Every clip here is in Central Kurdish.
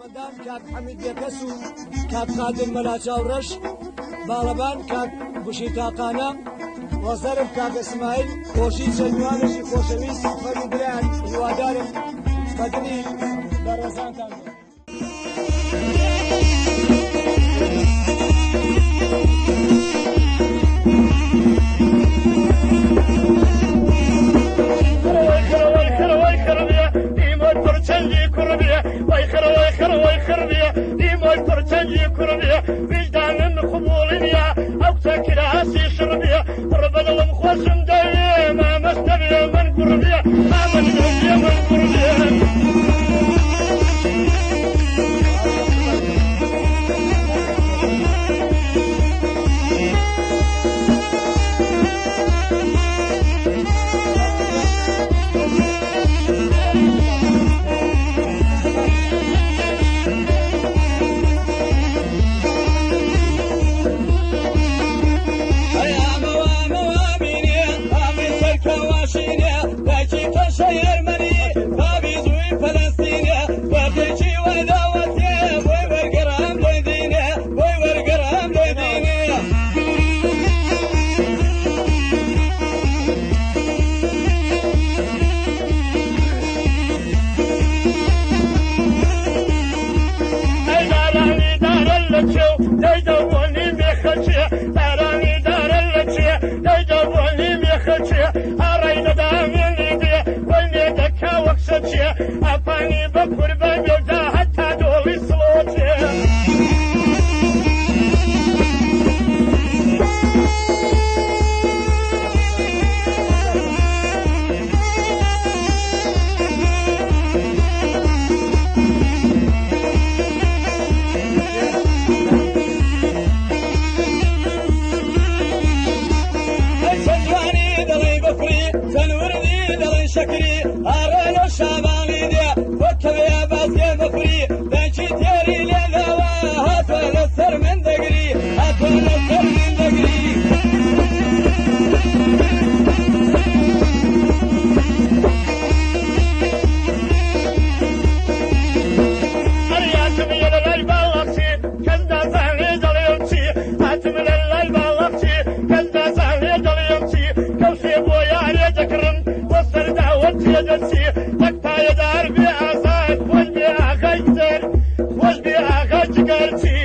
هنرمەندان کاک حەمید بێکەس و کاک قادر مەلا چاوڕەش باڵەبان کاک بوشی تاقانە وەزەرم کاک ئیسماعیل خۆشی چەلمیوانێکی خۆشەویست فەرمی برایان هیوادارم بەدنی بەڕێزانتان بێت. وجدان قبول يا او تكراسي شربيه ربنا المخوشم دايما ما مستبي من قربيه ما من قربيه من قربيه أباني بكر بجوزا حتى دولي صوتي سجواني دلي بكري سنوردي دلي شكري أرانو شاباني دي وكبيا بازي بكري بنشي تيري لذوا هاتوا نصر من دقري هاتوا نصر من دقري أرياتم يلالي بالغسي كندا زهني دليوتي هاتم يلالي بالغسي كندا زهني دليوتي كوسي بويا ريدكرن وصل دعوتي يدسي تكتا يدار بأعزاد والبيع غيزر والبيع غيزقرتي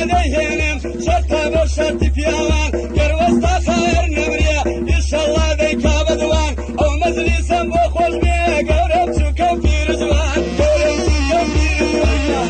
ديهنم شرطة بشرط فيوان قروستا خير نمريا إن شاء الله ذيك بدوان أو مجلسا بخوش بيه قرب شكو في رزوان قرب شكو في رزوان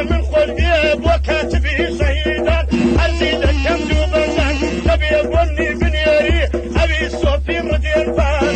من خلقي وكاتبه شهيدا أرزيد كم جوبان نبي أبوني بنياري أبي صوفي مدي الفان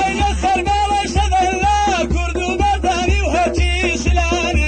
Ayna sarmalaşa dalla kurdu badani وهاتي شلاني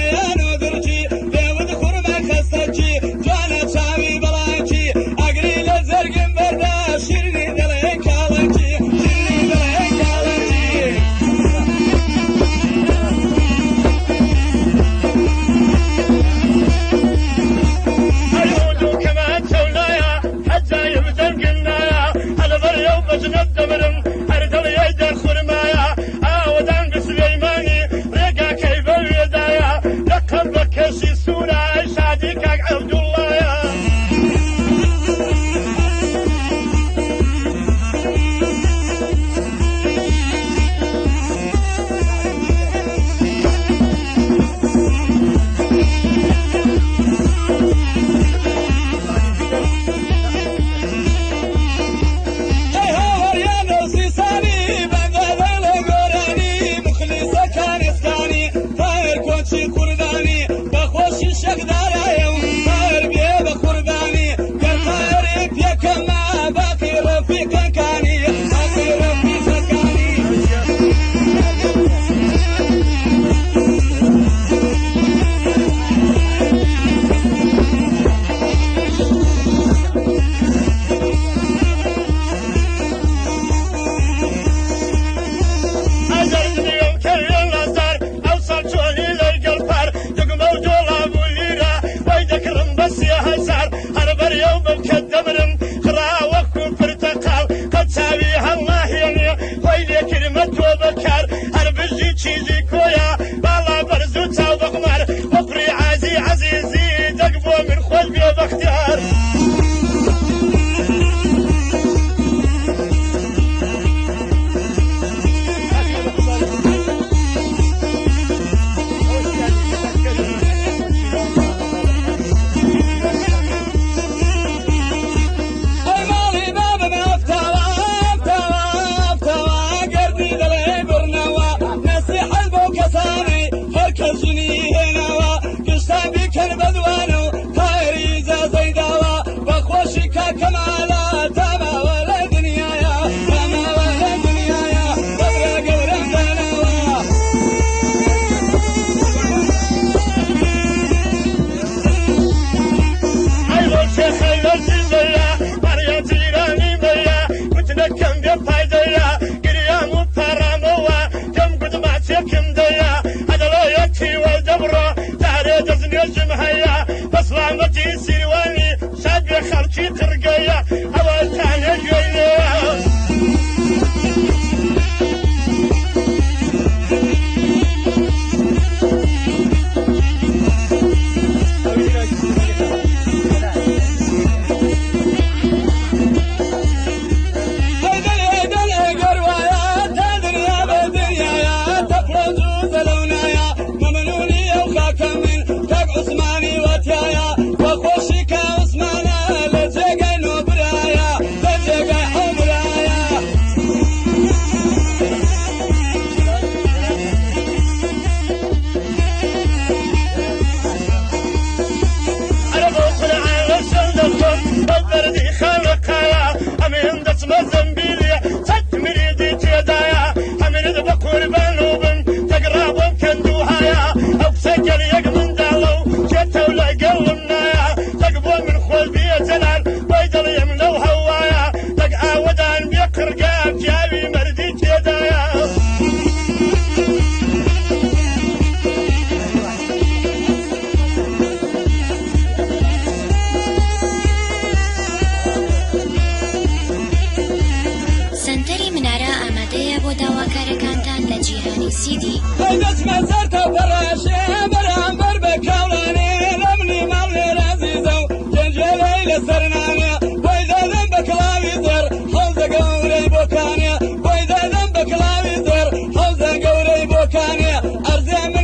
زەمە